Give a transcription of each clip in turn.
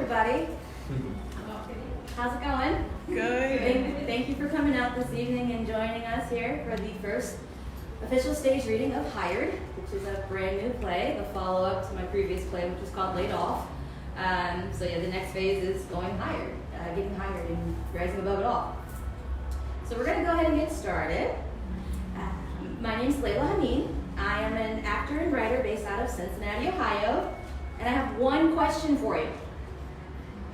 everybody. How's it going? Good. Thank you for coming out this evening and joining us here for the first official stage reading of Hired, which is a brand new play, the follow-up to my previous play, which was called Laid Off. So yeah, the next phase is going hired, getting hired and rising above it all. So we're going to go ahead and get started. My name is Laila B.Hameen. I am an actor and writer based out of Cincinnati, Ohio, and I have one question for you.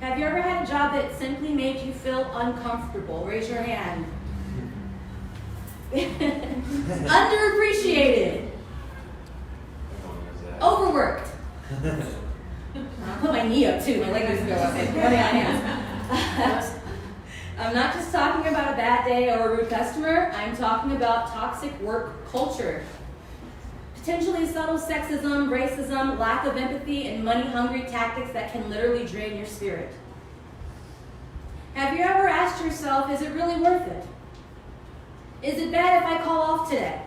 Have you ever had a job that simply made you feel uncomfortable? Raise your hand. Underappreciated. Overworked. I'll put my knee up too. My leg doesn't go up. I'm not just talking about a bad day or a rude customer. I'm talking about toxic work culture. Potentially subtle sexism, racism, lack of empathy, and money-hungry tactics that can literally drain your spirit. Have you ever asked yourself, is it really worth it? Is it bad if I call off today?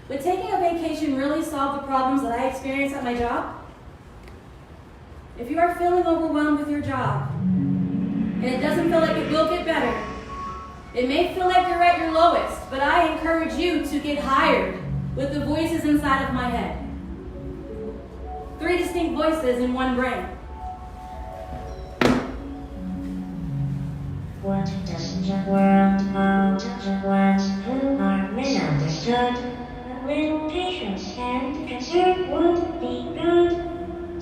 Would taking a vacation really solve the problems that I experience at my job? If you are feeling overwhelmed with your job, and it doesn't feel like it will get better, it may feel like you're at your lowest, but I encourage you to get hired with the voices inside of my head. 3 distinct voices in one brain. What doesn't the world know to the ones who are misunderstood? A little patience and concern would be good.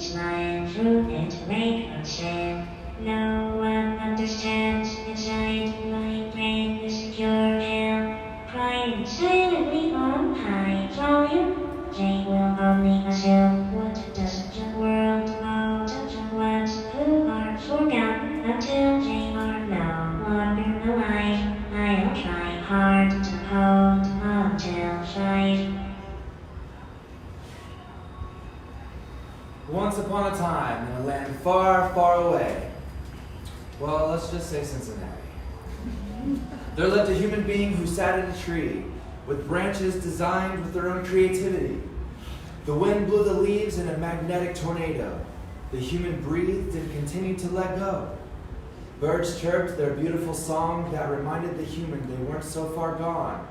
Smile through it, make her stand. No one understands inside my brain is secure and crying silently on high volume. They will only assume what doesn't the world know to the ones who are forgotten until they are no longer alive. I'll try hard to hold on till 5. Once upon a time, in a land far, far away, well, let's just say Cincinnati, there lived a human being who sat in a tree with branches designed with their own creativity. The wind blew the leaves in a magnetic tornado. The human breathed and continued to let go. Birds chirped their beautiful song that reminded the human they weren't so far gone.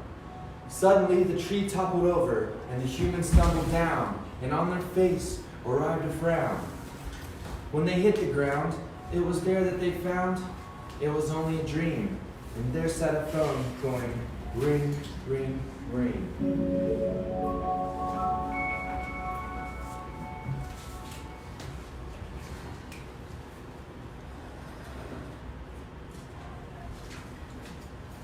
Suddenly, the tree toppled over, and the human stumbled down, and on their face arrived a frown. When they hit the ground, it was there that they found it was only a dream, and there sat a phone going ring, ring, ring.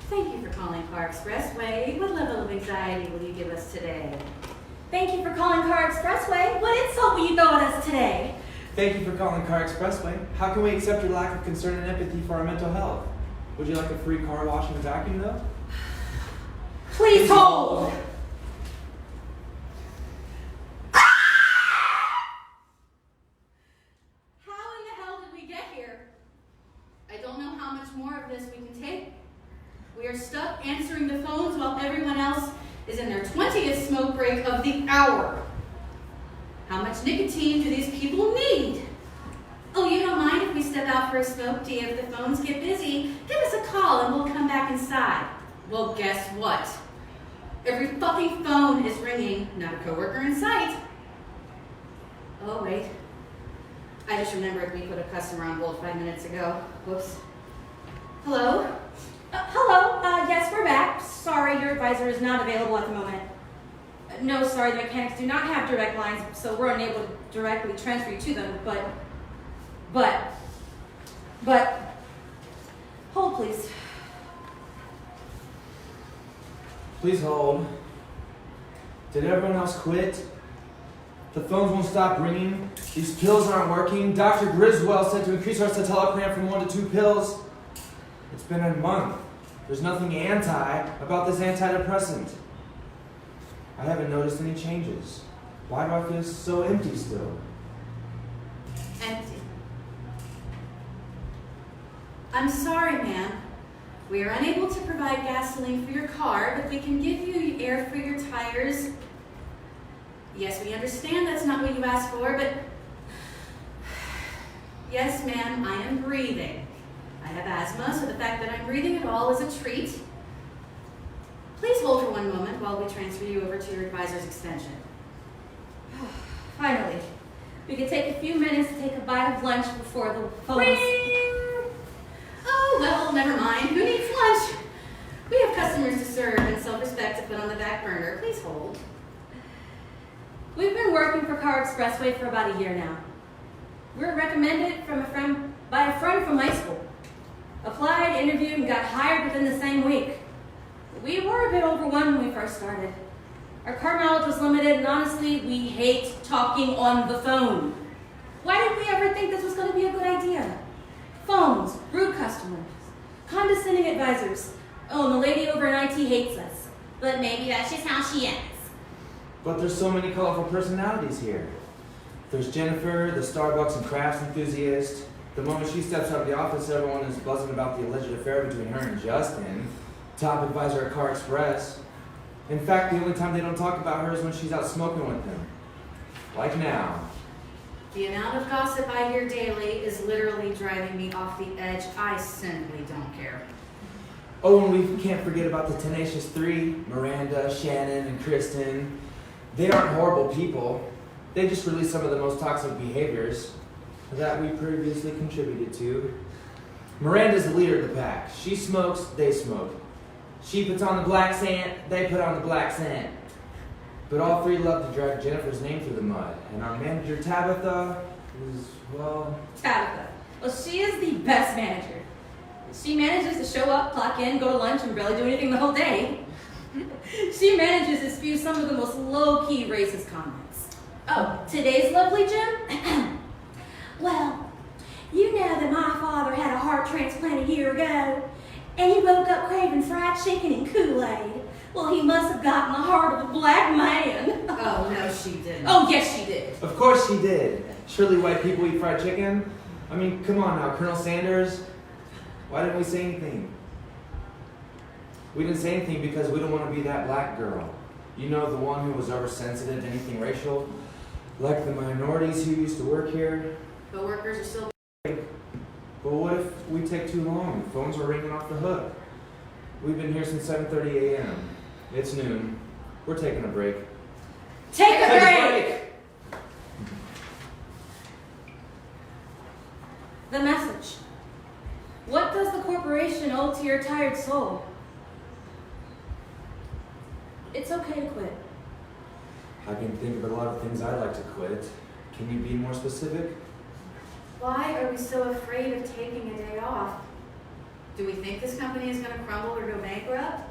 Thank you for calling Car Expressway. What level of anxiety will you give us today? Thank you for calling Car Expressway. What insult will you throw at us today? Thank you for calling Car Expressway. How can we accept your lack of concern and empathy for our mental health? Would you like a free car wash and vacuum, though? Please hold. How in the hell did we get here? I don't know how much more of this we can take. We are stuck answering the phones while everyone else is in their 20th smoke break of the hour. How much nicotine do these people need? Oh, you don't mind if we step out for a smoke, do you? If the phones get busy, give us a call and we'll come back inside. Well, guess what? Every fucking phone is ringing, not a coworker in sight. Oh, wait. I just remembered we put a customer on hold 5 minutes ago. Whoops. Hello? Hello. Yes, we're back. Sorry, your advisor is not available at the moment. No, sorry, the mechanics do not have direct lines, so we're unable to directly transfer you to them, but, hold please. Please hold. Did everyone else quit? The phones won't stop ringing. These pills aren't working. Dr. Griswold said to increase our citalopram from 1 to 2 pills. It's been a month. There's nothing anti about this antidepressant. I haven't noticed any changes. Why do I feel so empty still? Empty. I'm sorry, ma'am. We are unable to provide gasoline for your car, but we can give you air for your tires. Yes, we understand that's not what you asked for, but Yes, ma'am, I am breathing. I have asthma, so the fact that I'm breathing at all is a treat. Please hold for one moment while we transfer you over to your advisor's extension. Finally, we could take a few minutes to take a bite of lunch before the phones. Oh, well, never mind. Who needs lunch? We have customers to serve and self-respect to put on the back burner. Please hold. We've been working for Car Expressway for about a year now. We were recommended by a friend from high school. Applied, interviewed, and got hired within the same week. We were a bit overwhelmed when we first started. Our car knowledge was limited, and honestly, we hate talking on the phone. Why did we ever think this was going to be a good idea? Phones, rude customers, condescending advisors. Oh, and the lady over in IT hates us. But maybe that's just how she is. But there's so many colorful personalities here. There's Jennifer, the Starbucks and crafts enthusiast. The moment she steps out of the office, everyone is buzzing about the alleged affair between her and Justin, top advisor at Car Express. In fact, the only time they don't talk about her is when she's out smoking with them. Like now. The amount of gossip I hear daily is literally driving me off the edge. I simply don't care. Oh, and we can't forget about the Tenacious Three, Miranda, Shannon, and Kristen. They aren't horrible people. They just release some of the most toxic behaviors that we previously contributed to. Miranda's the leader of the pack. She smokes, they smoke. She puts on the black sand, they put on the black sand. But all three love to drag Jennifer's name through the mud. And our manager, Tabitha, is, well... Tabitha. Well, she is the best manager. She manages to show up, clock in, go to lunch, and barely do anything the whole day. She manages to spew some of the most low-key racist comments. Oh, today's lovely Jim? Well, you know that my father had a heart transplant a year ago, and he woke up craving fried chicken and Kool-Aid. Well, he must have gotten the heart of a black man. Oh, no, she didn't. Oh, yes, she did. Of course she did. Surely white people eat fried chicken? I mean, come on now, Colonel Sanders. Why didn't we say anything? We didn't say anything because we don't want to be that black girl. You know, the one who was oversensitive to anything racial? Like the minorities who used to work here? But workers are still... But what if we take too long? The phones are ringing off the hook. We've been here since 7:30 a.m. It's noon. We're taking a break. Take a break! The message. What does the corporation owe to your tired soul? It's okay to quit. I can think of a lot of things I'd like to quit. Can you be more specific? Why are we so afraid of taking a day off? Do we think this company is going to crumble or go bankrupt?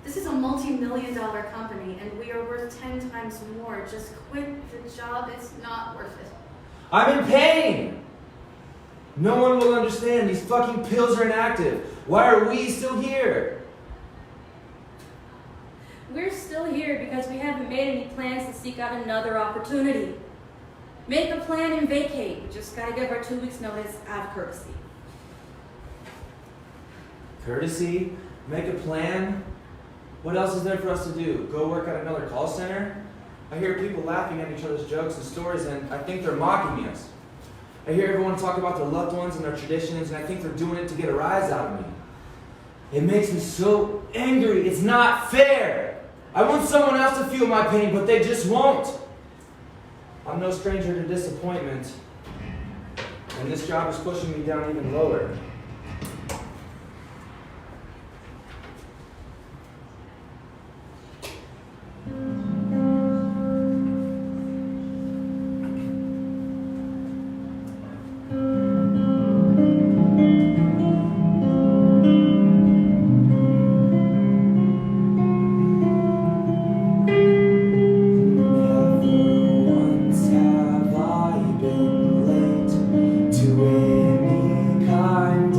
This is a multi-million-dollar company, and we are worth 10 times more. Just quit the job. It's not worth it. I'm in pain! No one will understand. These fucking pills are inactive. Why are we still here? We're still here because we haven't made any plans to seek out another opportunity. Make a plan and vacate. We just gotta give our 2 weeks notice out of courtesy. Courtesy? Make a plan? What else is there for us to do? Go work at another call center? I hear people laughing at each other's jokes and stories, and I think they're mocking us. I hear everyone talk about their loved ones and their traditions, and I think they're doing it to get a rise out of me. It makes me so angry. It's not fair. I want someone else to feel my pain, but they just won't. I'm no stranger to disappointment, and this job is pushing me down even lower. Kind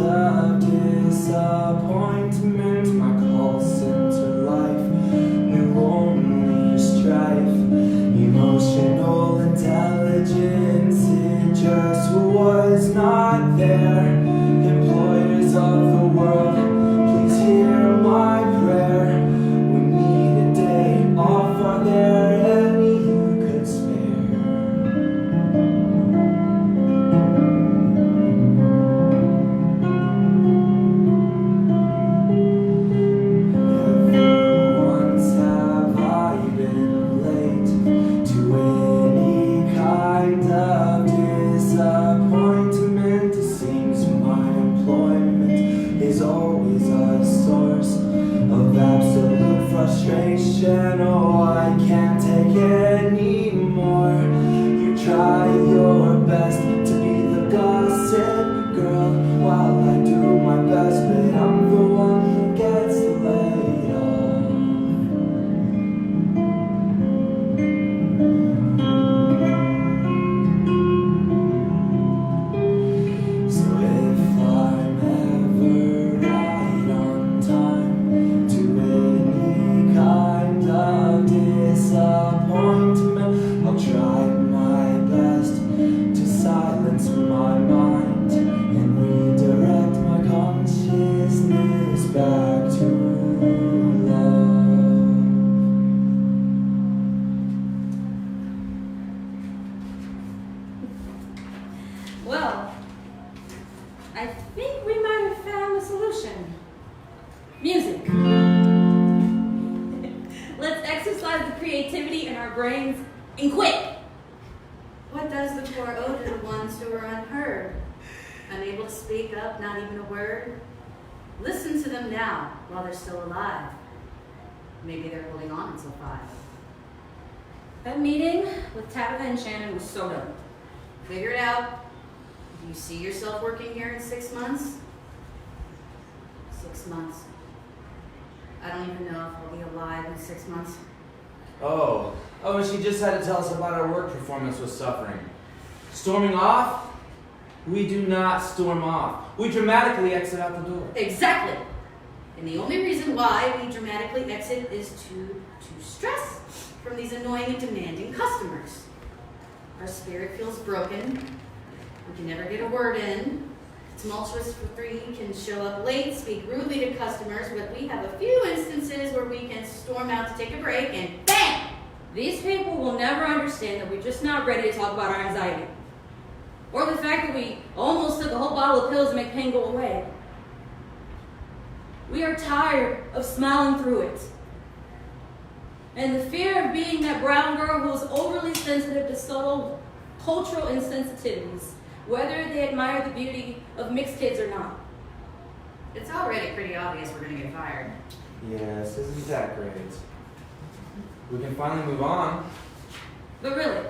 attention. Oh, I can't take anymore. You try your best to be the gossip girl while I do my best, but I'm the one who gets laid off. So if I'm ever right on time to any kind of disappointment, I'll try my best to silence my mind and redirect my consciousness back to love. Well, I think we might have found the solution. Music. Let's exercise the creativity in our brains and quit. What does the poor owe to the ones who are unheard? Unable to speak up, not even a word? Listen to them now while they're still alive. Maybe they're holding on until 5. That meeting with Tabitha and Shannon was so dumb. Figure it out. Do you see yourself working here in 6 months? 6 months. I don't even know if I'll be alive in 6 months. Oh, and she just had to tell us about our work performance was suffering. Storming off? We do not storm off. We dramatically exit out the door. Exactly. And the only reason why we dramatically exit is to stress from these annoying and demanding customers. Our spirit feels broken. We can never get a word in. Tumultuous for 3 can show up late, speak rudely to customers, but we have a few instances where we can storm out to take a break and bam! These people will never understand that we're just not ready to talk about our anxiety. Or the fact that we almost took a whole bottle of pills to make pain go away. We are tired of smiling through it. And the fear of being that brown girl who is overly sensitive to subtle cultural insensitivities, whether they admire the beauty of mixed kids or not. It's already pretty obvious we're going to get fired. Yes, isn't that great? We can finally move on. But really,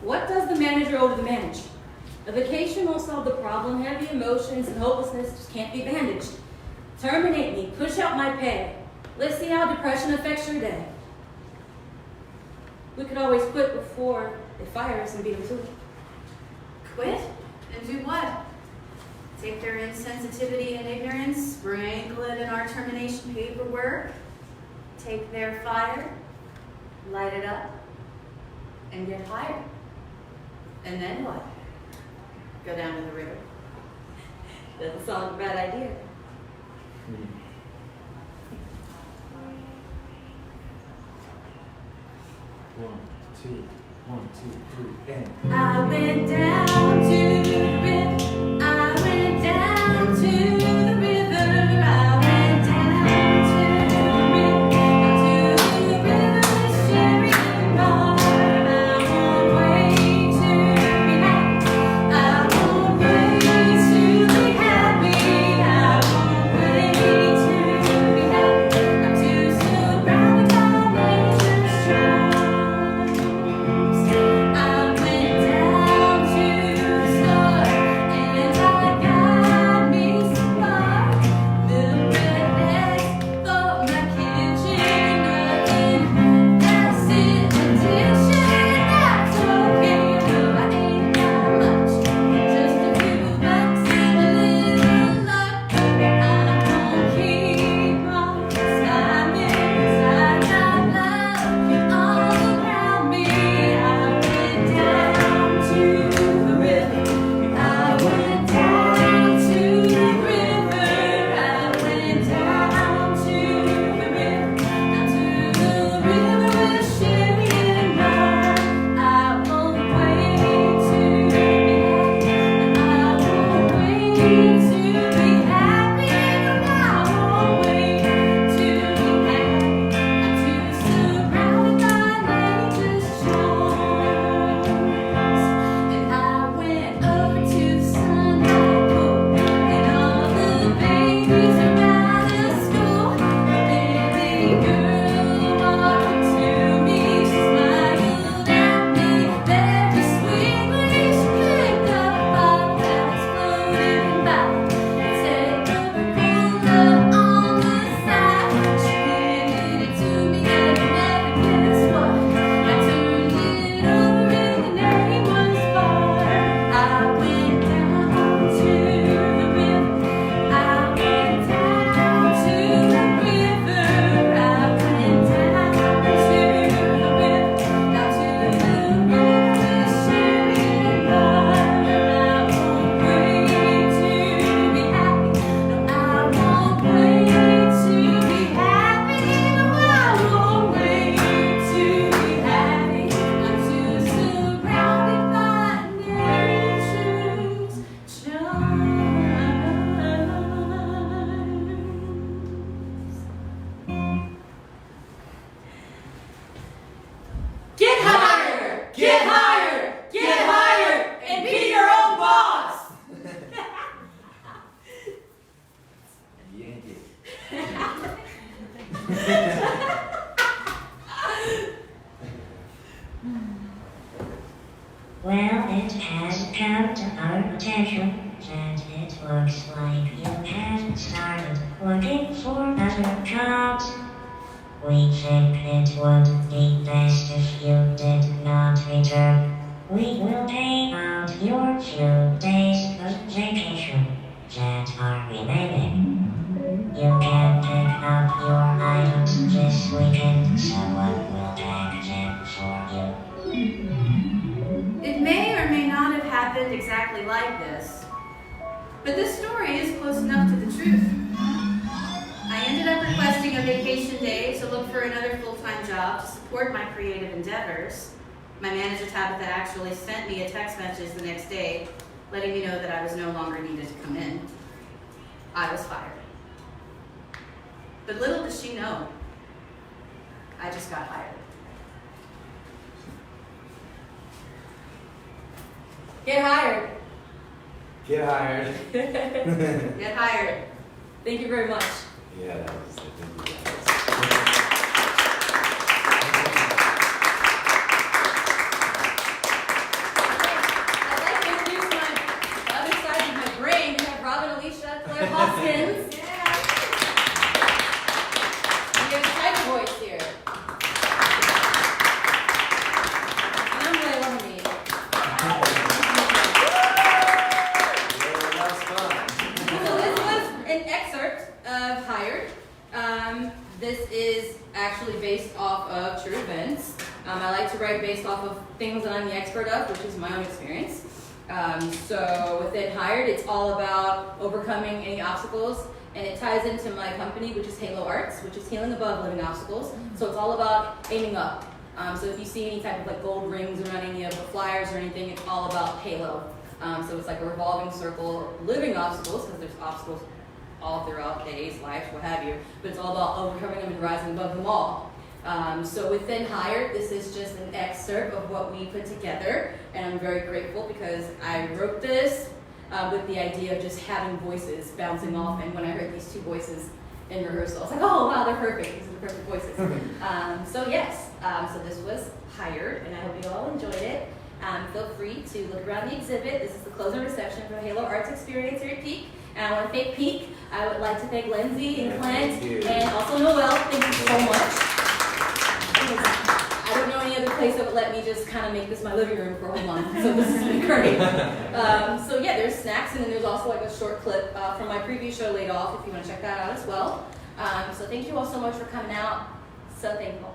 what does the manager owe to the managed? A vacation won't solve the problem. Heavy emotions and hopelessness just can't be bandaged. Terminate me, push out my pay. Let's see how depression affects your day. We could always quit before they fire us and beat them to it. Quit? And do what? Take their insensitivity and ignorance, sprinkle it in our termination paperwork, take their fire, light it up, and get hired. And then what? Go down to the river. Doesn't sound like a bad idea. One, two, 3, and. I went down to the river. I went down to the river. I went down to the river, Sherry River. I won't wait to be happy. I won't wait to be happy. I won't wait to be happy. I'm too surrounded by nature's charms. I went down to the store and attention that it looks like you have started looking for other jobs. We think it would be best if you did not return. We will pay out your few days of vacation that are remaining. You can pick up your items this weekend. Someone will pack them for you. It may or may not have happened exactly like this, but this story is close enough to the truth. I ended up requesting a vacation day to look for another full-time job to support my creative endeavors. My manager Tabitha actually sent me a text message the next day, letting me know that I was no longer needed to come in. I was fired. But little does she know, I just got hired. Get hired. Get hired. Get hired. Thank you very much. Yeah, that was it. Thank you guys. I'd like to introduce the other side of my brain. We have Robin, Alicia, Claire Hoskins. We have a type voice here. And I'm Laila B.Hameen. That was fun. So this was an excerpt of Hired. This is actually based off of true events. I like to write based off of things that I'm the expert of, which is my own experience. So within Hired, it's all about overcoming any obstacles, and it ties into my company, which is Halo Arts, which is healing above living obstacles. So it's all about aiming up. So if you see any type of like gold rings around any of the flyers or anything, it's all about Halo. So it's like a revolving circle, living obstacles, because there's obstacles all throughout days, life, what have you, but it's all about overcoming them and rising above them all. So within Hired, this is just an excerpt of what we put together, and I'm very grateful because I wrote this with the idea of just having voices bouncing off, and when I heard these two voices in rehearsal, I was like, oh wow, they're perfect, these are the perfect voices. So yes, so this was Hired, and I hope you all enjoyed it. Feel free to look around the exhibit. This is the closing reception for Halo Arts Experience here at Peak. And I want to thank Peak. I would like to thank Lindsay and Clint, and also Noelle. Thank you so much. I don't know any other place that would let me just kind of make this my living room for a whole month, so this has been great. So yeah, there's snacks, and then there's also like a short clip from my previous show, Laid Off, if you want to check that out as well. So thank you all so much for coming out. So thankful.